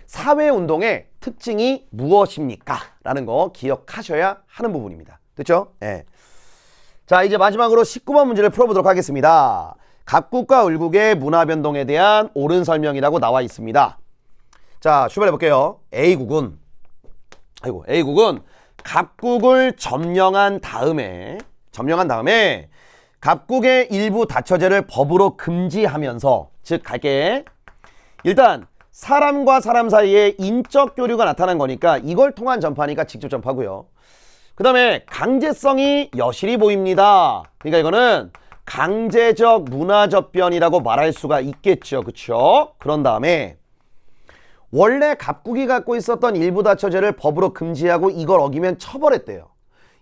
사회운동의 특징이 무엇입니까? 라는 거 기억하셔야 하는 부분입니다. 됐죠? 예. 자, 이제 마지막으로 19번 문제를 풀어보도록 하겠습니다. 갑국과 을국의 문화변동에 대한 옳은 설명이라고 나와 있습니다. 자, 출발해볼게요. A국은 갑국을 점령한 다음에 갑국의 일부 다처제를 법으로 금지하면서, 즉 갈게. 일단 사람과 사람 사이에 인적 교류가 나타난 거니까 이걸 통한 전파니까 직접 전파고요. 그 다음에 강제성이 여실히 보입니다. 그러니까 이거는 강제적 문화접변이라고 말할 수가 있겠죠. 그쵸? 그런 다음에 원래 갑국이 갖고 있었던 일부 다처제를 법으로 금지하고 이걸 어기면 처벌했대요.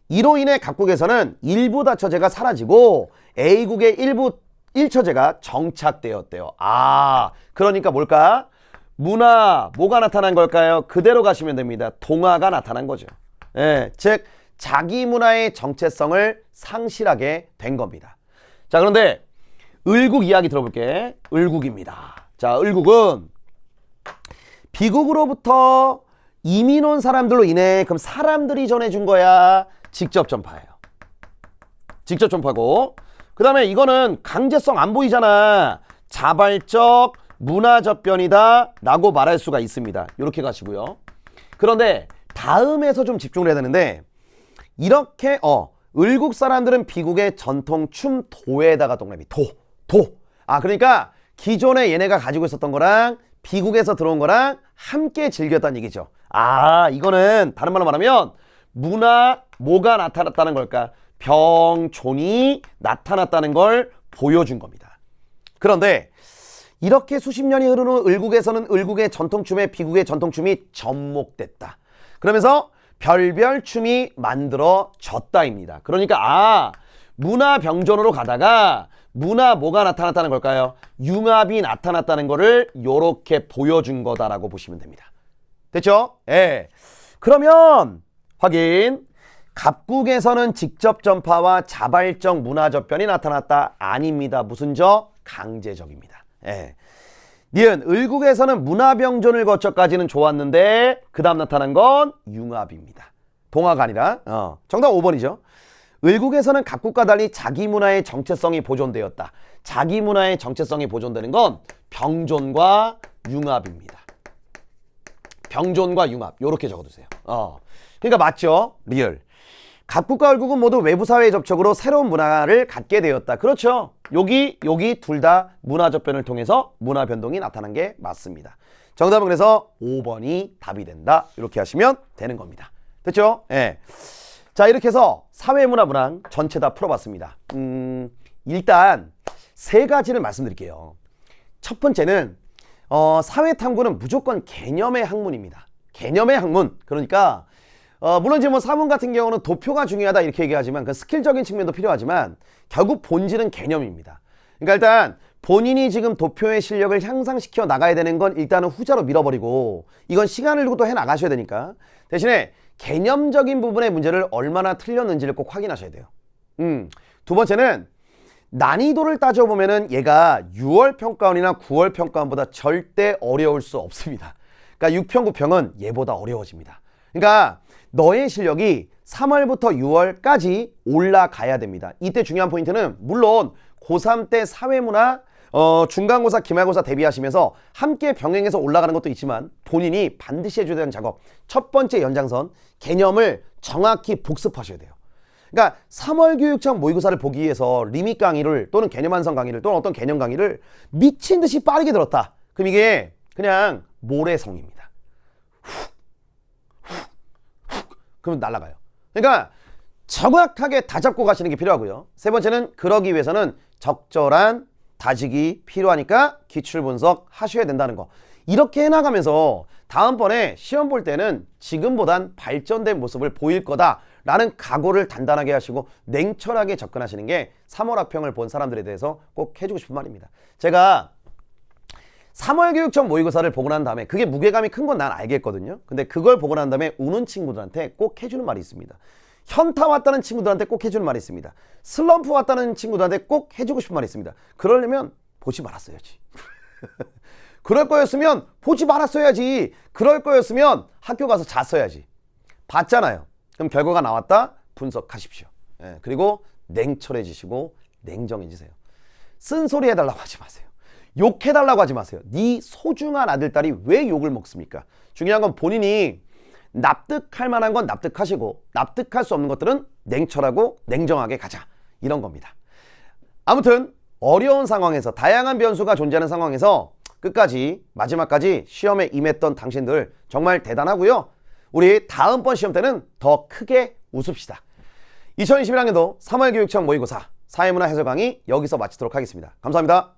이로 인해 갑국에서는 일부 다처제가 사라지고 A국의 일부 1처제가 정착되었대요. 아, 그러니까 뭘까? 뭐가 나타난 걸까요? 그대로 가시면 됩니다. 동화가 나타난 거죠. 예, 즉 자기 문화의 정체성을 상실하게 된 겁니다. 자, 그런데 을국 이야기 들어볼게. 을국입니다. 자, 을국은 비국으로부터 이민 온 사람들로 인해 그럼 사람들이 전해준 거야? 직접 전파예요. 직접 전파고. 그 다음에 이거는 강제성 안 보이잖아. 자발적 문화접변이다 라고 말할 수가 있습니다. 이렇게 가시고요. 그런데 다음에서 좀 집중을 해야 되는데 이렇게 을국 사람들은 비국의 전통 춤 도에다가 동그라미 도. 아, 그러니까 기존에 얘네가 가지고 있었던 거랑 비국에서 들어온 거랑 함께 즐겼다는 얘기죠. 아, 이거는 다른 말로 말하면 무나 뭐가 나타났다는 걸까? 병존이 나타났다는 걸 보여준 겁니다. 그런데 이렇게 수십 년이 흐른 후 을국에서는 을국의 전통춤에 비국의 전통춤이 접목됐다. 그러면서 별별 춤이 만들어졌다입니다. 그러니까 문화병존으로 가다가 문화 뭐가 나타났다는 걸까요? 융합이 나타났다는 거를 요렇게 보여준 거다라고 보시면 됩니다. 됐죠? 예. 그러면 확인. 갑국에서는 직접 전파와 자발적 문화 접변이 나타났다. 아닙니다. 무슨 적? 강제적입니다. 예. 니은 을국에서는 문화병존을 거쳐까지는 좋았는데 그 다음 나타난 건 융합입니다. 동화가 아니라 정답 5번이죠. 을국에서는 각국과 달리 자기 문화의 정체성이 보존되었다. 자기 문화의 정체성이 보존되는 건 병존과 융합입니다. 병존과 융합 요렇게 적어두세요. 그러니까 맞죠? 리얼. 갑국과 을국은 모두 외부 사회의 접촉으로 새로운 문화를 갖게 되었다. 그렇죠. 여기 둘 다 문화 접변을 통해서 문화 변동이 나타난 게 맞습니다. 정답은 그래서 5번이 답이 된다. 이렇게 하시면 되는 겁니다. 됐죠? 예. 자, 이렇게 해서 사회문화 문항 전체 다 풀어봤습니다. 일단 세 가지를 말씀드릴게요. 첫 번째는 사회탐구는 무조건 개념의 학문입니다. 개념의 학문. 그러니까 물론 이제 뭐 사문 같은 경우는 도표가 중요하다 이렇게 얘기하지만 그 스킬적인 측면도 필요하지만 결국 본질은 개념입니다. 그러니까 일단 본인이 지금 도표의 실력을 향상시켜 나가야 되는 건 일단은 후자로 밀어버리고 이건 시간을 두고 또 해 나가셔야 되니까 대신에 개념적인 부분의 문제를 얼마나 틀렸는지를 꼭 확인하셔야 돼요. 두 번째는 난이도를 따져보면은 얘가 6월 평가원이나 9월 평가원보다 절대 어려울 수 없습니다. 그러니까 6평, 9평은 얘보다 어려워집니다. 그러니까 너의 실력이 3월부터 6월까지 올라가야 됩니다. 이때 중요한 포인트는 물론 고3 때 사회문화 중간고사, 기말고사 대비하시면서 함께 병행해서 올라가는 것도 있지만 본인이 반드시 해줘야 되는 작업 첫 번째 연장선 개념을 정확히 복습하셔야 돼요. 그러니까 3월 교육청 모의고사를 보기 위해서 리밋 강의를 또는 개념 완성 강의를 또는 어떤 개념 강의를 미친 듯이 빠르게 들었다. 그럼 이게 그냥 모래성입니다. 그러면 날아가요. 그러니까 정확하게 다잡고 가시는 게 필요하고요. 세 번째는 그러기 위해서는 적절한 다지기 필요하니까 기출 분석 하셔야 된다는 거. 이렇게 해나가면서 다음번에 시험 볼 때는 지금보단 발전된 모습을 보일 거다라는 각오를 단단하게 하시고 냉철하게 접근하시는 게 3월 합평을 본 사람들에 대해서 꼭 해주고 싶은 말입니다. 제가 3월 교육청 모의고사를 보고 난 다음에 그게 무게감이 큰 건 난 알겠거든요. 근데 그걸 보고 난 다음에 우는 친구들한테 꼭 해주는 말이 있습니다. 현타 왔다는 친구들한테 꼭 해주는 말이 있습니다. 슬럼프 왔다는 친구들한테 꼭 해주고 싶은 말이 있습니다. 그러려면 보지 말았어야지. 그럴 거였으면 보지 말았어야지. 그럴 거였으면 학교 가서 잤어야지. 봤잖아요. 그럼 결과가 나왔다? 분석하십시오. 예, 그리고 냉철해지시고 냉정해지세요. 쓴소리 해달라고 하지 마세요. 욕해달라고 하지 마세요. 네 소중한 아들딸이 왜 욕을 먹습니까? 중요한 건 본인이 납득할 만한 건 납득하시고 납득할 수 없는 것들은 냉철하고 냉정하게 가자. 이런 겁니다. 아무튼 어려운 상황에서 다양한 변수가 존재하는 상황에서 끝까지 마지막까지 시험에 임했던 당신들 정말 대단하고요. 우리 다음번 시험 때는 더 크게 웃읍시다. 2021학년도 3월 교육청 모의고사 사회문화 해설 강의 여기서 마치도록 하겠습니다. 감사합니다.